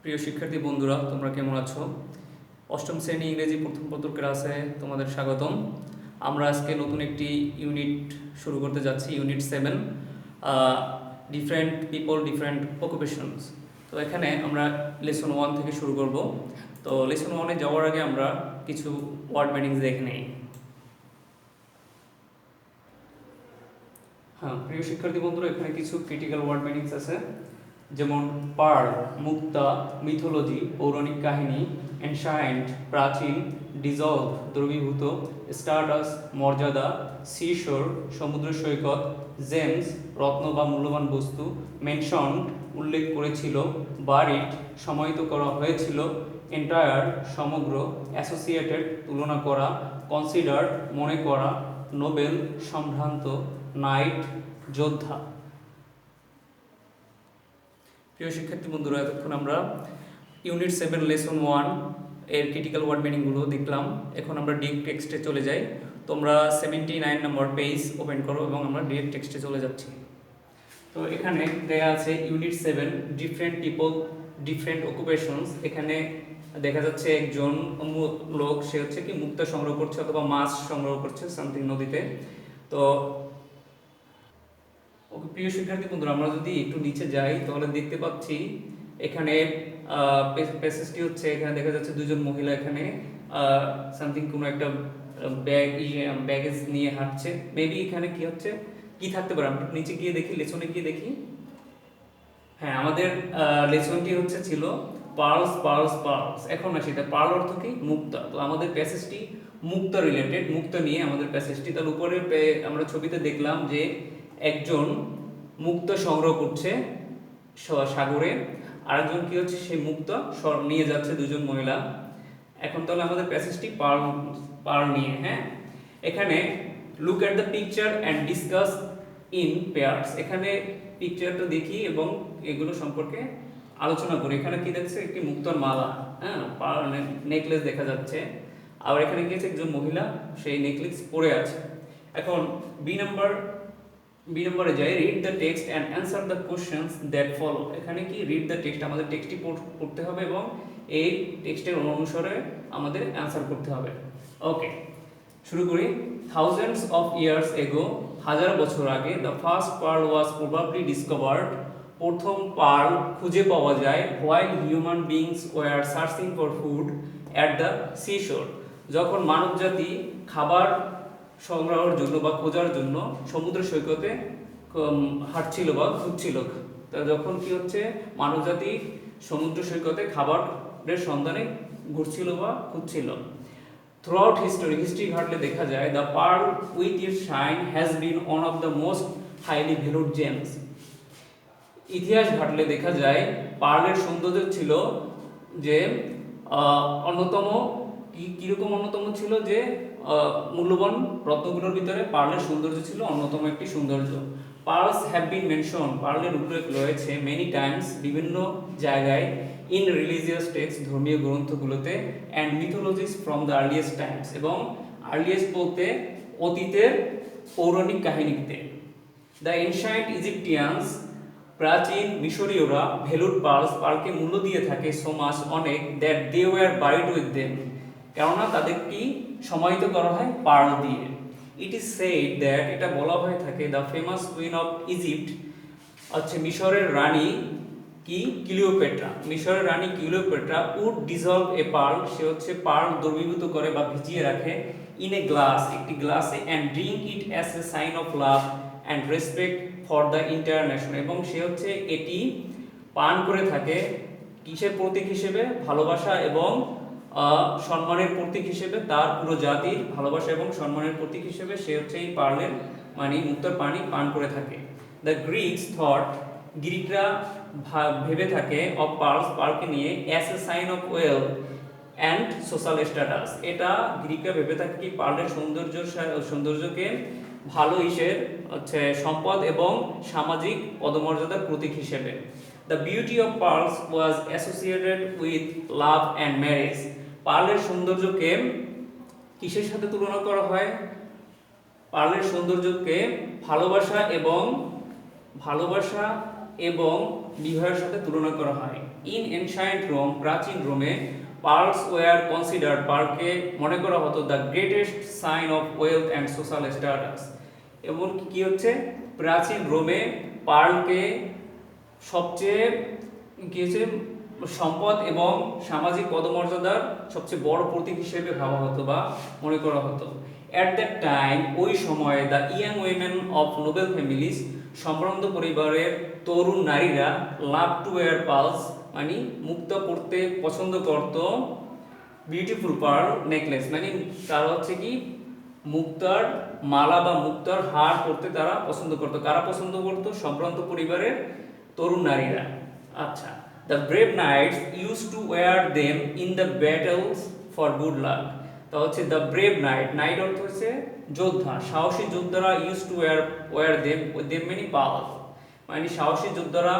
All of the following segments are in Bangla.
প্রিয় শিক্ষার্থী বন্ধুরা, তোমরা কেমন আছো? অষ্টম শ্রেণী ইংরেজি প্রথম পত্র ক্লাসে তোমাদের স্বাগতম। আমরা আজকে নতুন একটি ইউনিট শুরু করতে যাচ্ছি, unit 7, different people different occupations. তো এখানে আমরা লেসন 1 থেকে শুরু করব। তো লেসন 1-এ যাওয়ার আগে আমরা কিছু ওয়ার্ড মিনিংস দেখে নেই। প্রিয় শিক্ষার্থী বন্ধুরা, এখানে কিছু ক্রিটিক্যাল ওয়ার্ড মিনিংস আছে, যেমন পার্ল মুক্তা, মিথোলজি পৌরাণিক কাহিনী, এনশায়েন্ট প্রাচীন, ডিজলভ দ্রবীভূত, স্টারডাস মর্যাদা, সিশোর সমুদ্র সৈকত, জেমস রত্ন বা মূল্যবান বস্তু, মেনশন উল্লেখ করেছিল, বারিড সমাহিত করা হয়েছিল, এন্টায়ার সমগ্র, অ্যাসোসিয়েটেড তুলনা করা, কনসিডার মনে করা, নোবেল সম্ভ্রান্ত, নাইট যোদ্ধা। প্রিয় শিক্ষার্থী বন্ধুরা, এতক্ষণ আমরা ইউনিট 7 লেসন 1 এর ক্রিটিক্যাল ওয়ার্ড মিনিংগুলো দেখলাম। এখন আমরা ডিরেক্ট টেক্সটে চলে যাই। তোমরা 79 নম্বর পেজ ওপেন করো এবং আমরা ডিরেক্ট টেক্সটে চলে যাচ্ছি। তো এখানে দেয়া আছে unit 7 different people different occupations. এখানে দেখা যাচ্ছে একজন লোক, সে হচ্ছে কি মুক্তা সংগ্রহ করছে অথবা মাছ সংগ্রহ করছে সামথিং নদীতে। তো প্রিয় শিক্ষার্থী বন্ধুরা, আমরা যদি একটু নিচে যাই তাহলে দেখতে পাচ্ছি এখানে প্যাসেজটি হচ্ছে, এখানে দেখা যাচ্ছে দুজন মহিলা এখানে সামথিং কোনো একটা ব্যাগেজ নিয়ে হাঁটছে। মেবি এখানে কি হচ্ছে, কি থাকতে পারে, আমরা নিচে গিয়ে দেখি, লেসনে গিয়ে দেখি। হ্যাঁ, আমাদের লেসনটি হচ্ছে ছিল পার্লস পার্লস পার্লস। এখন না, সেটা পার্ল অর্থ কি মুক্তা। তো আমাদের প্যাসেজটি মুক্তা রিলেটেড, মুক্তা নিয়ে আমাদের প্যাসেজটি। তার উপরে আমরা ছবিতে দেখলাম যে একজন মুক্তা সংগ্রহ করছে সাগরে, আরেকজন কি হচ্ছে সেই মুক্তা নিয়ে যাচ্ছে, দুজন মহিলা। এখন তাহলে আমাদের প্যাসেজটি পার্ল নিয়ে। হ্যাঁ, এখানে look at the picture and discuss in pairs. এখানে পিকচারটা দেখি এবং এগুলো সম্পর্কে আলোচনা করি। এখানে কি দেখছে, একটি মুক্তার মালা, হ্যাঁ, নেকলেস দেখা যাচ্ছে। আবার এখানে কি আছে, একজন মহিলা সেই নেকলেস পরে আছে। এখন বি নম্বরে যাই, read the text and answer the questions that follow. এখানে কি রিড দ্য টেক্সট, আমাদের টেক্সটটি পড়তে হবে এবং এই টেক্সটের অনুসারে আমাদের অ্যান্সার করতে হবে। ওকে, শুরু করি। থাউজেন্ডস অফ ইয়ার্স এগো, হাজার বছর আগে, the first pearl was probably discovered, প্রথম পার্ল খুঁজে পাওয়া যায়, while human beings were searching for food at the seashore, যখন মানবজাতি খাবার সংগ্রহের জন্য বা খোঁজার জন্য সমুদ্র সৈকতে হাঁটছিল বা খুঁজছিল। তা যখন কি হচ্ছে, মানবজাতি সমুদ্র সৈকতে খাবারের সন্ধানে ঘুরছিল বা খুঁজছিল। থ্রুআউট হিস্ট্রি ঘাটলে দেখা যায়, the pearl with its shine has been one of the most highly valued gems. ইতিহাস ঘাটলে দেখা যায় পার্লের সৌন্দর্য ছিল যে অন্যতম, কিরকম অন্যতম ছিল, যে মূল্যবান রত্নগুলোর ভিতরে পার্লের সৌন্দর্য ছিল অন্যতম একটি সৌন্দর্য। পার্লস হ্যাভ বিন মেনশন, পার্লের উল্লেখ রয়েছে মেনি টাইমস, বিভিন্ন জায়গায়, ইন রিলিজিয়াস টেক্সট, ধর্মীয় গ্রন্থগুলোতে, and mythologies from the earliest times, এবং আর্লিয়েস্ট বলতে অতীতের পৌরাণিক কাহিনীতে। দ্য এনশায়েন্ট ইজিপ্টিয়ানস, প্রাচীন মিশরীয়রা, ভ্যালুড পার্লস, পার্লকে মূল্য দিয়ে থাকে সো মাচ, অনেক, that they were buried with them, কেননা তাদের কি সমাহিত করা হয় পার্ল দিয়ে। ইট ইজ সেড দ্যাট, এটা বলা হয়ে থাকে, the famous queen of Egypt, হচ্ছে মিশরের রানী কি ক্লিওপেট্রা, মিশরের রানী Cleopatra, would dissolve a pearl, সে হচ্ছে পার্ল দ্রবীভূত করে বা ভিজিয়ে রাখে, ইন এ গ্লাস, একটি গ্লাসে, and drink it as a sign of love and respect for the international, এবং সে হচ্ছে এটি পান করে থাকে কিসের প্রতীক হিসেবে, ভালোবাসা এবং সম্মানের প্রতীক হিসেবে, তার পুরো জাতির ভালোবাসা এবং সম্মানের প্রতীক হিসেবে সে হচ্ছে এই পার্লের মানে মুক্তার পানি পান করে থাকে। দ্য গ্রিকস থট, গ্রিকরা ভেবে থাকে, অফ পার্লস, পার্লকে নিয়ে, as a sign of wealth and social status, এটা গ্রিকরা ভেবে থাকে কি পার্লের সৌন্দর্যকে ভালো হচ্ছে সম্পদ এবং সামাজিক পদমর্যাদার প্রতীক হিসেবে। The beauty of pearls was associated with love and marriage, পার্লের সৌন্দর্যকে কিসের সাথে তুলনা করা হয়, পার্লের সৌন্দর্যকে ভালোবাসা এবং বিবাহের সাথে তুলনা করা হয়। ইন এনশায়েন্ট রোম, প্রাচীন রোমে পার্লস ওয়ার কনসিডার্ড, পার্লকে মনে করা হতো the greatest sign of wealth and social status. এবং কি হচ্ছে, প্রাচীন রোমে পার্লকে সবচেয়ে কি হচ্ছে সম্পদ এবং সামাজিক পদমর্যাদার সবচেয়ে বড় প্রতীক হিসেবে ভাবা হতো বা মনে করা হতো। অ্যাট দ্যাট টাইম, ওই সময়ে the young women of Nobel families, সম্ভ্রান্ত পরিবারের তরুণ নারীরা লাভ টু ওয়্যার পার্লস, মানে মুক্তা পরতে পছন্দ করত, বিউটিফুল পার্ল নেকলেস, মানে তারা হচ্ছে কি মুক্তার মালা বা মুক্তার হার পরতে তারা পছন্দ করত। কারা পছন্দ করত? সম্ভ্রান্ত পরিবারের তরুণ নারীরা। আচ্ছা, the brave knights use to wear them in the battles for good luck. তা হচ্ছে দ্য ব্রেভ নাইট, নাইট অর্থ হচ্ছে যোদ্ধা, সাহসী যোদ্ধারা use to wear them, them মানে পাল, মানে সাহসী যোদ্ধারা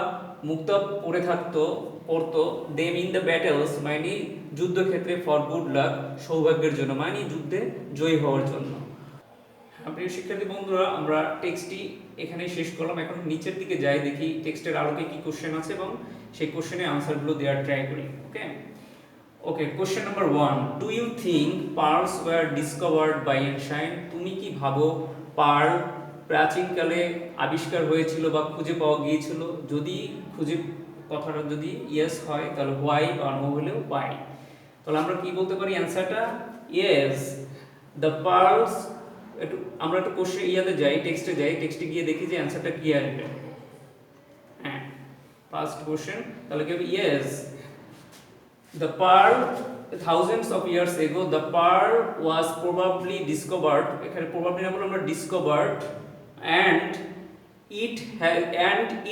মুক্তা পরে থাকতো, পরতো, দেম ইন দ্য ব্যাটলস মানে যুদ্ধক্ষেত্রে, ফর গুড লাক সৌভাগ্যের জন্য, মানে যুদ্ধে জয়ী হওয়ার জন্য। প্রিয় শিক্ষার্থী বন্ধুরা, আমরা টেক্সটটি এখানে শেষ করলাম। এখন নিচের দিকে যাই, দেখি টেক্সটের আলোকে কি কোশ্চেন আছে এবং সেই কোশ্চেনের আনসারগুলো দেওয়ার ট্রাই করি। Okay, question number 1, do you think pearls were discovered by ancient? তুমি কি ভাবো পার্ল প্রাচীনকালে আবিষ্কার হয়েছিল বা খুঁজে পাওয়া গিয়েছিল? যদি কথাটা যদি ইয়েস হয় তাহলে হোয়াই, আর নো হলেও হোয়াই। তাহলে আমরা কি বলতে পারি অ্যান্সারটা? Yes, the pearls. আমরা একটু কোশ্চেন যাই, টেক্সটে যাই, টেক্সটে গিয়ে দেখি যে অ্যান্সারটা কি আসবে। হ্যাঁ, ফার্স্ট কোশ্চেন তাহলে কি হবে? Yes, the pearl thousands of years ago the pearl was probably discovered, এখানে probably না বলে আমরা discovered, and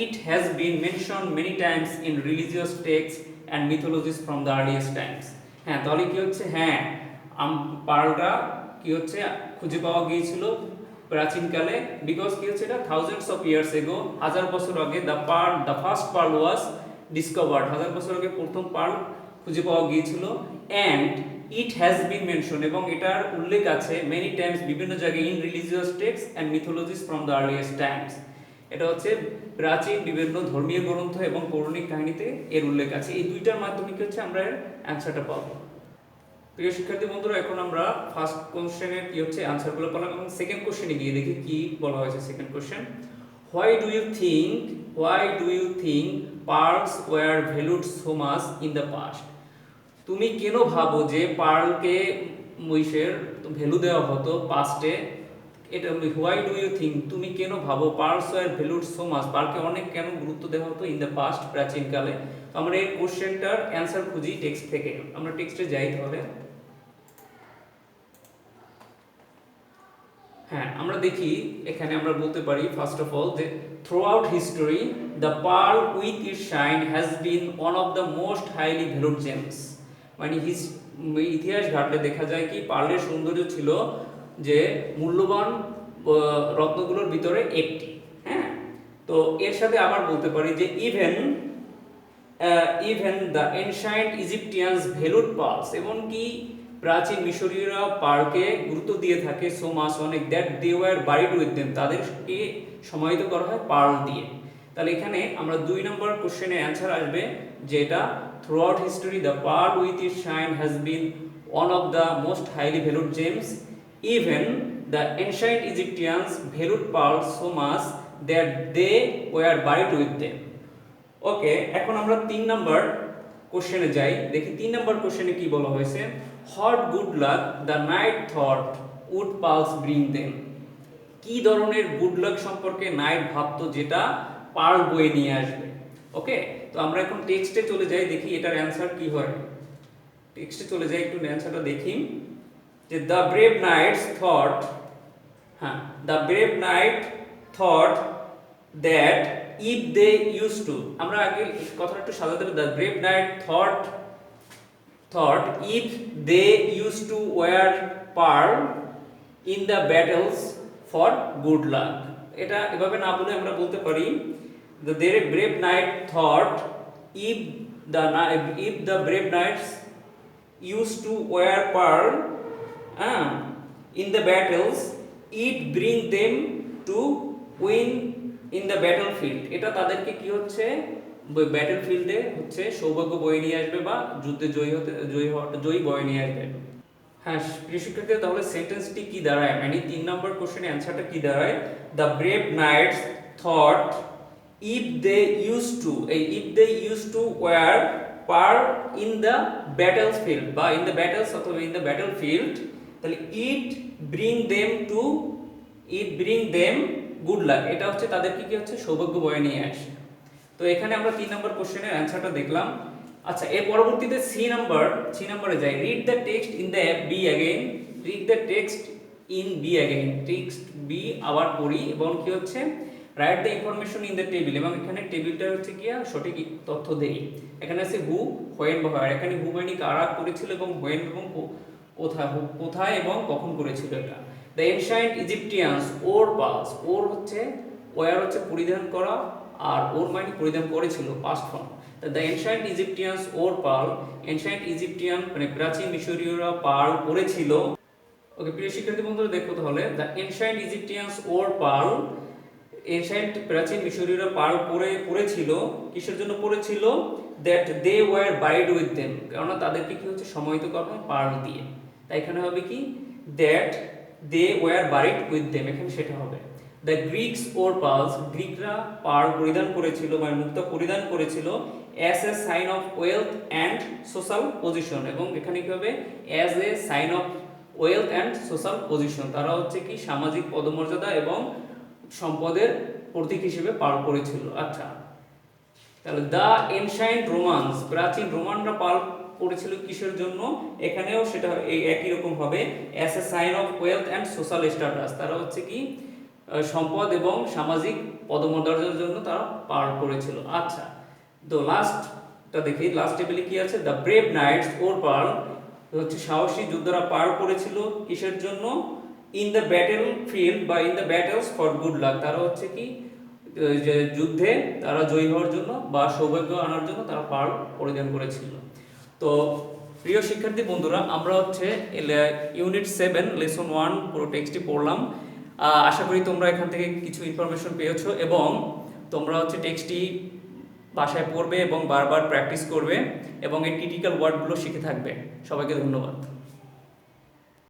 it has been mentioned many times in religious texts and mythologies from the earliest times. হ্যাঁ, তাহলে কি হচ্ছে? হ্যাঁ, পার্লটা কি হচ্ছে খুঁজে পাওয়া গিয়েছিল প্রাচীনকালে, বিকজ কি হচ্ছে এটা থাউজেন্ডস অফ ইয়ার্স এগো, হাজার বছর আগে, the first pearl was discovered, হাজার বছর আগে প্রথম পার্ল খুঁজে পাওয়া গিয়েছিল। And it has been mention, এবং এটার উল্লেখ আছে মেনি টাইমস, বিভিন্ন জায়গায়, in religious text and mythologies from the earliest times. এটা হচ্ছে প্রাচীন বিভিন্ন ধর্মীয় গ্রন্থ এবং পৌরাণিক কাহিনীতে এর উল্লেখ আছে। এই দুইটার মাধ্যমে কি হচ্ছে আমরা এর অ্যান্সারটা পাবো। প্রিয় শিক্ষার্থী বন্ধুরা, এখন আমরা ফার্স্ট কোশ্চেনের কি হচ্ছে অ্যান্সারগুলো পেলাম, এবং সেকেন্ড কোশ্চেনে গিয়ে দেখি কি বলা হয়েছে। Second question, why do you think pearls were valued so much in the past? তুমি কেন ভাবো যে পার্লকে মহিষের ভ্যালু দেওয়া হতো পাস্টে? এটা হোয়াই ডু ইউ থিঙ্ক, তুমি কেন ভাবো pearls were valued so much, পার্লকে অনেক কেন গুরুত্ব দেওয়া হতো ইন দ্য পাস্ট, প্রাচীনকালে? তো আমরা এই কোশ্চেনটার অ্যান্সার খুঁজি টেক্সট থেকে। আমরা টেক্সটে যাই তাহলে। হ্যাঁ, আমরা দেখি এখানে আমরা বলতে পারি ফার্স্ট অফ অল যে throughout history the pearl with its shine has been one of the most highly valued gems, মানে ইতিহাস ঘাটলে দেখা যায় কি পার্লের সৌন্দর্য ছিল যে মূল্যবান রত্নগুলোর ভিতরে একটি। হ্যাঁ, তো এর সাথে আবার বলতে পারি যে even the ancient Egyptians valued pearls, এমনকি প্রাচীন মিশরীয়রা পার্লকে গুরুত্ব দিয়ে থাকে সো মাচ, অনেক, that they were buried with them, তাদেরকে সমাহিত করা হয় পার্ল দিয়ে। তাহলে এখানে আমরা 2 নম্বর কোশ্চেনের অ্যান্সার আসবে, যেটা throughout history the pearl with it shine has been one of the most highly valued gems, even the ancient Egyptians valued pearl so much that they were buried with them. Okay, এখন আমরা 3 নম্বর কোশ্চেনে যাই, দেখি 3 নম্বর কোশ্চেনে কি বলা হয়েছে। What good luck the knight thought would pearls bring them? কি ধরনের গুড লাক সম্পর্কে নাইট ভাবতো যেটা পার্ল বয়ে নিয়ে আসবে? ওকে, তো আমরা এখন টেক্সটে চলে যাই, দেখি এটার অ্যান্সার কি হয়। টেক্সটে চলে যাই, একটু অ্যান্সারটা দেখি যে দ্য ব্রেভ নাইটস থট, হ্যাঁ, the brave knight thought that if they use to, আমরা আগে কথাটা একটু সাজাতে হবে, the brave knight thought if they used to wear pearl in the battles for good luck, এটা এভাবে না বলে আমরা বলতে পারি the brave knight thought if the brave knights used to wear pearl in the battles it bring them to win in the battlefield, এটা তাদেরকে কি হচ্ছে ব্যাটল ফিল্ডে হচ্ছে সৌভাগ্য বয়ে নিয়ে আসবে বা যুদ্ধে জয়ী বয়ে নিয়ে আসবে। হ্যাঁ প্রিয় শিক্ষার্থীরা, তাহলে সেন্টেন্সটি কি দাঁড়ায়, মানে 3 নম্বর কোশ্চেনের অ্যান্সারটা কি দাঁড়ায়? The brave knights thought if they use to, এই if they use to wear pearl in the battle field বা ইন দ্য ব্যাটলস অথবা ইন দ্য ব্যাটল ফিল্ড, তাহলে it bring them good luck, এটা হচ্ছে তাদেরকে কি হচ্ছে সৌভাগ্য বয়ে নিয়ে আসে। তো এখানে আমরা 3 নম্বর কোশ্চেনের অ্যান্সারটা দেখলাম। আচ্ছা এর পরবর্তীতে সি নাম্বারে যাই। Read the text in the B again, read the text in B again, text B আবার পড়ি এবং কি হচ্ছে write the information in the table, এবং এখানে টেবিলটা হচ্ছে কি সঠিক তথ্য দেই। এখানে আছে হু, হোয়েন বা হোয়ার, এখানে হু মানে কারা করেছিল এবং হোয়েন এবং কোথায় এবং কখন করেছিল এটা। The ancient Egyptians or pulse, ওর হচ্ছে ওয়ার হচ্ছে পরিধান করা আর ওর মানে পরিধান করেছিল past form. The ancient Egyptians wore pearl, ancient Egyptian মানে প্রাচীন মিশরীয়রা পার্ল পড়েছিল। ওকে প্রিয় শিক্ষার্থী বন্ধুরা দেখো তাহলে, the ancient Egyptians wore pearl, এনশায়েন্ট প্রাচীন মিশরীয়রা পার্ল পড়েছিল, কিসের জন্য পড়েছিল? That they were buried with them, কারণ তাদেরকে কি হচ্ছে সমাহিত করা হয় পার্ল দিয়ে, তাই এখানে হবে কি that they were buried with them, এখানে সেটা হবে। দ্য গ্রিকস ওর পার্লস, গ্রিকরা পার্ল পরিধান করেছিল মানে মুক্তা পরিধান করেছিল as a sign of wealth and social position, এবং এখানে কি হবে as a sign of wealth and social position, তারা হচ্ছে কি সামাজিক পদমর্যাদা এবং সম্পদের প্রতীক হিসেবে পার্ল করেছিল। আচ্ছা তাহলে দ্য এনশায়েন্ট রোমান্স, প্রাচীন রোমানরা পার্ল করেছিল কিসের জন্য? এখানেও সেটা এই একই রকম হবে as a sign of wealth and social status, তারা হচ্ছে কি সম্পদ এবং সামাজিক পদমর্যাদার জন্য তারা পার্ল করেছিল। আচ্ছা তো লাস্টটা দেখি, লাস্ট টেবিলে কি আছে? The brave knights wore pearl হচ্ছে সাহসী যোদ্ধারা পার্ল করেছিল কিসের জন্য? ইন দ্য ব্যাটেল ফিল্ড বা in the battles for good luck, তারা হচ্ছে কি যে যুদ্ধে তারা জয়ী হওয়ার জন্য বা সৌভাগ্য আনার জন্য তারা পার্ল পরিধান করেছিল। তো প্রিয় শিক্ষার্থী বন্ধুরা, আমরা হচ্ছে ইউনিট 7 লেসন 1 পুরো টেক্সটটি পড়লাম। আশা করি তোমরা এখান থেকে কিছু ইনফরমেশন পেয়েছো এবং তোমরা হচ্ছে টেক্সটটি বাসায় পড়বে এবং বারবার প্র্যাকটিস করবে এবং এর ক্রিটিক্যাল ওয়ার্ডগুলো শিখে থাকবে। সবাইকে ধন্যবাদ।